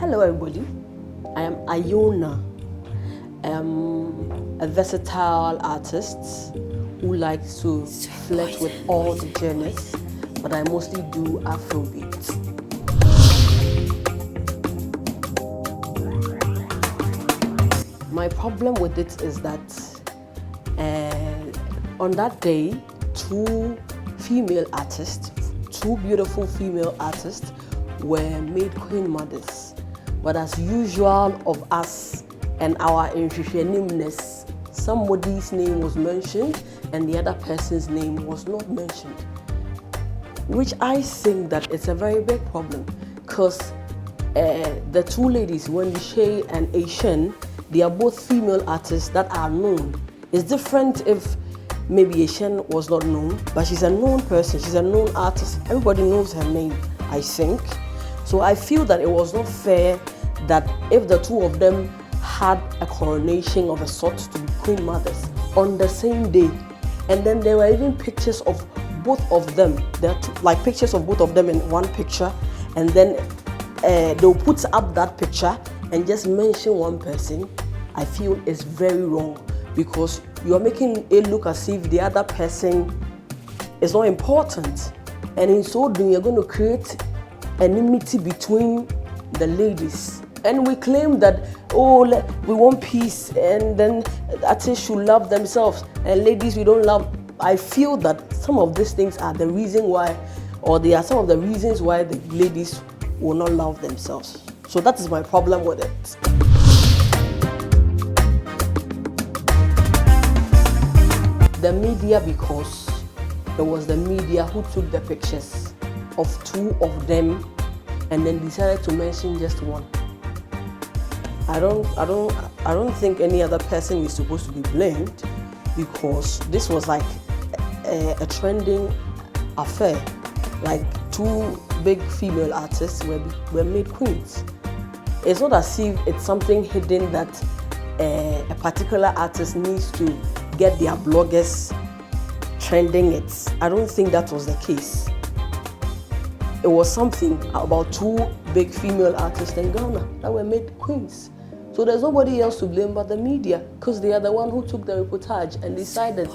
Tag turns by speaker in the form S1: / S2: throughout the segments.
S1: Hello everybody, I am Iona. I'm a versatile artist who likes to flirt with all the genres, but I mostly do Afrobeat. My problem with it is that on that day, two beautiful female artists were made queen mothers. But as usual of us and our inhwehwɛnimness, somebody's name was mentioned and the other person's name was not mentioned. Which I think that it's a very big problem, because the two ladies, Wendy Shay and Iona, they are both female artists that are known. It's different if maybe Iona was not known, but she's a known person, she's a known artist. Everybody knows her name, I think. So I feel that it was not fair that if the two of them had a coronation of a sort to be queen mothers on the same day, and then there were even pictures of both of them. There are like pictures of both of them in one picture, and then they'll put up that picture and just mention one person. I feel it's very wrong, because you are making it look as if the other person is not important, and in so doing you're going to create enmity between the ladies. And we claim that, oh, we want peace, and then artists should love themselves, and ladies, we don't love. I feel that some of these things are the reason why, or they are some of the reasons why the ladies will not love themselves. So that is my problem with it. The media, because it was the media who took the pictures of two of them and then decided to mention just one. I don't think any other person is supposed to be blamed, because this was like a trending affair. Like two big female artists were made queens. It's not as if it's something hidden that a particular artist needs to get their bloggers trending it. I don't think that was the case. It was something about two big female artists in Ghana that were made queens. So there's nobody else to blame but the media, because they are the one who took the reportage and decided,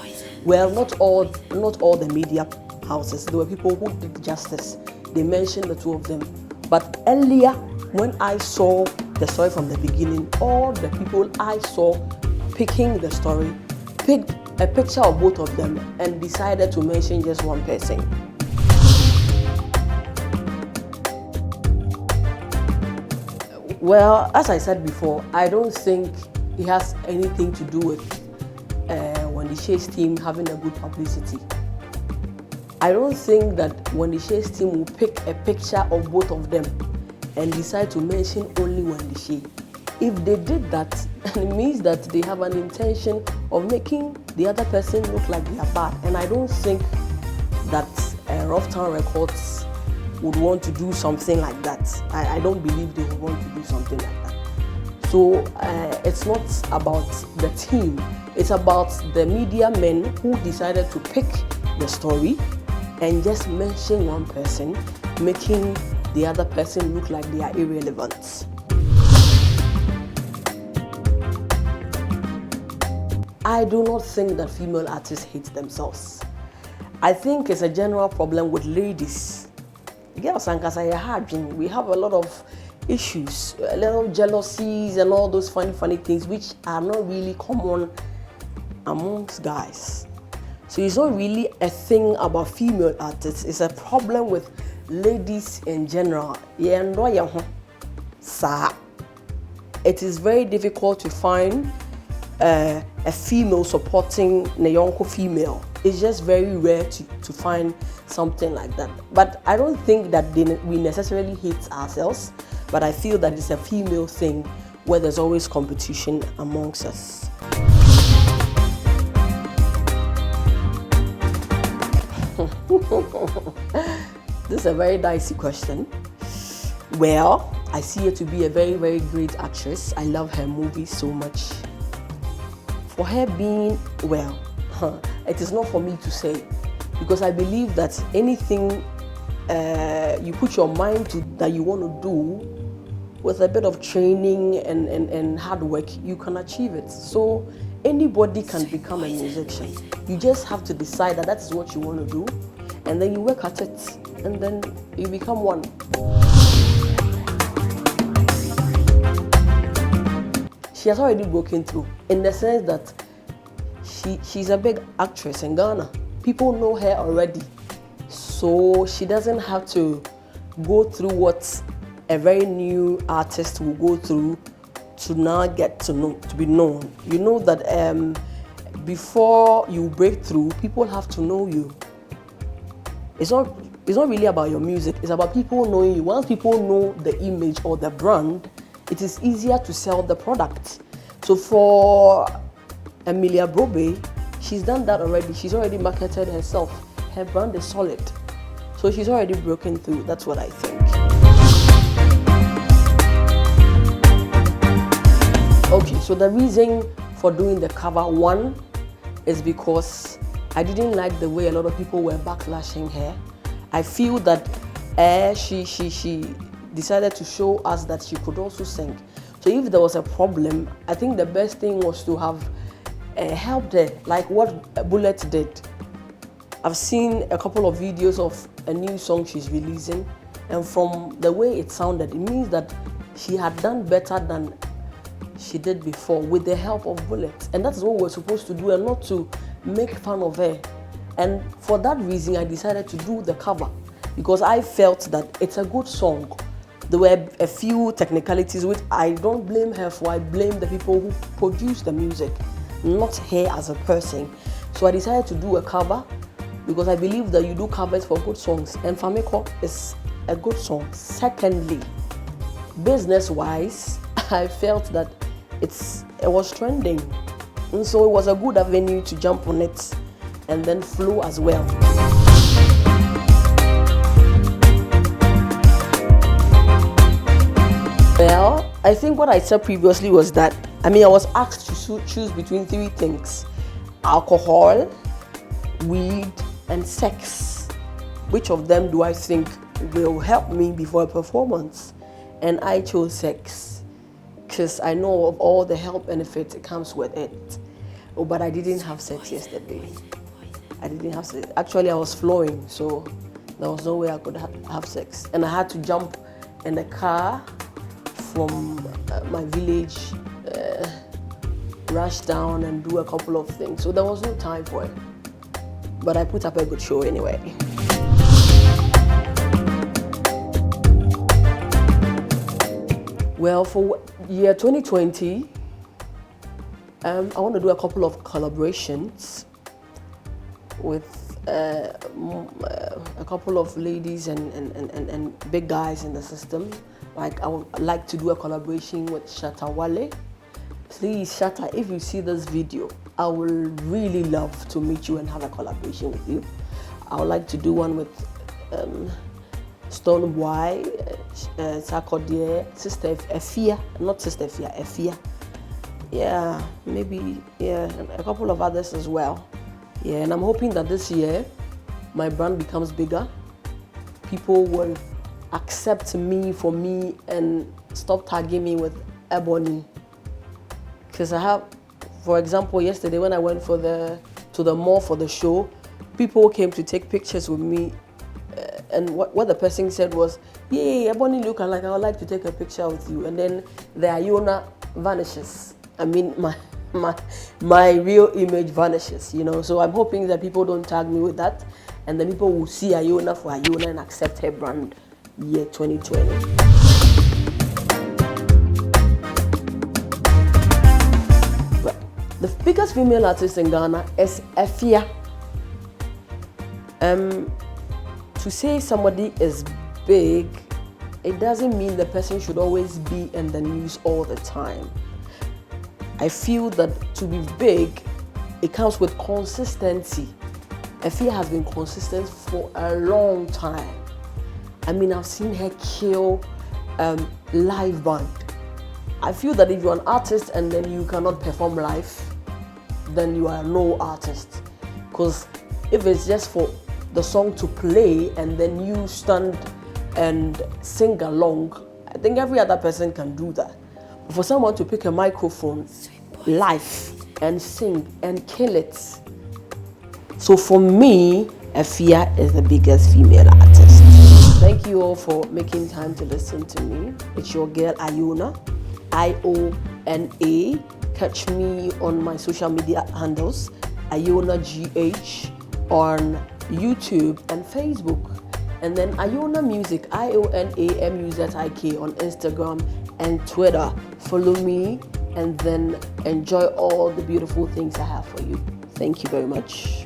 S1: well, not all the media houses, there were people who did justice. They mentioned the two of them. But earlier, when I saw the story from the beginning, all the people I saw picking the story picked a picture of both of them and decided to mention just one person. Well, as I said before, I don't think it has anything to do with Wendy Shay's team having a good publicity. I don't think that Wendy Shay's team will pick a picture of both of them and decide to mention only Wendy Shay. If they did that, it means that they have an intention of making the other person look like they are bad. And I don't think that Rough Town Records would want to do something like that. I don't believe they would want to do something like that. So it's not about the team, it's about the media men who decided to pick the story and just mention one person, making the other person look like they are irrelevant. I do not think that female artists hate themselves. I think it's a general problem with ladies. Girls and we have a lot of issues, a lot of jealousies and all those funny things which are not really common amongst guys. So it's not really a thing about female artists, it's a problem with ladies in general. It is very difficult to find a female supporting a young female. It's just very rare to find something like that. But I don't think that we necessarily hate ourselves, but I feel that it's a female thing where there's always competition amongst us. This is a very dicey question. Well, I see her to be a very, very great actress. I love her movies so much. For her being, well, it is not for me to say, because I believe that anything you put your mind to that you want to do with a bit of training and hard work, you can achieve it. So anybody can become a musician. You just have to decide that is what you want to do, and then you work at it, and then you become one. She has already broken through, in the sense that she's a big actress in Ghana. People know her already. So she doesn't have to go through what a very new artist will go through to now get to be known. You know that before you break through, people have to know you. It's not really about your music, it's about people knowing you. Once people know the image or the brand, it is easier to sell the product. So for Emelia Brobbey, she's done that already. She's already marketed herself. Her brand is solid. So she's already broken through. That's what I think. Okay, so the reason for doing the cover one is because I didn't like the way a lot of people were backlashing her. I feel that she decided to show us that she could also sing. So if there was a problem, I think the best thing was to have helped her, like what Bullet did. I've seen a couple of videos of a new song she's releasing, and from the way it sounded, it means that she had done better than she did before with the help of Bullet. And that's what we're supposed to do, and not to make fun of her. And for that reason, I decided to do the cover, because I felt that it's a good song. There were a few technicalities which I don't blame her for. I blame the people who produce the music, not her as a person. So I decided to do a cover because I believe that you do covers for good songs, and Famiko is a good song. Secondly, business-wise, I felt that it was trending, and so it was a good avenue to jump on it and then flow as well. Well, I think what I said previously was that, I was asked to choose between three things: alcohol, weed, and sex. Which of them do I think will help me before a performance? And I chose sex, because I know of all the health benefits it comes with it. Oh, but I didn't have sex yesterday. I didn't have sex. Actually, I was flowing, so there was no way I could have sex. And I had to jump in the car from my village, rush down and do a couple of things. So there was no time for it. But I put up a good show anyway. Well, for year 2020, I want to do a couple of collaborations with a couple of ladies and big guys in the system. Like, I would like to do a collaboration with Shatta Wale. Please, Shatta, if you see this video, I will really love to meet you and have a collaboration with you. I would like to do one with Stone Boy, Sarkodie, Sister Efia, not Sister Efia, Efia. Yeah, maybe, yeah, and a couple of others as well. Yeah, and I'm hoping that this year my brand becomes bigger. People will accept me for me and stop tagging me with Ebony. Because I have, for example, yesterday when I went to the mall for the show, people came to take pictures with me, and what the person said was, "Yay, Ebony look alike, I would like to take a picture with you." And then the Iona vanishes. My real image vanishes, you know. So I'm hoping that people don't tag me with that, and then people will see Iona for Iona and accept her brand year 2020. But the biggest female artist in Ghana is Efia. To say somebody is big, it doesn't mean the person should always be in the news all the time. I feel that to be big, it comes with consistency. Efia has been consistent for a long time. I've seen her kill live band. I feel that if you're an artist and then you cannot perform live, then you are no artist. Because if it's just for the song to play and then you stand and sing along, I think every other person can do that. But for someone to pick a microphone live and sing and kill it. So for me, Efia is the biggest female artist. Thank you all for making time to listen to me. It's your girl Iona, Iona. Catch me on my social media handles, Iona GH, on YouTube and Facebook. And then Iona Music, IONAMUZIK on Instagram and Twitter. Follow me and then enjoy all the beautiful things I have for you. Thank you very much.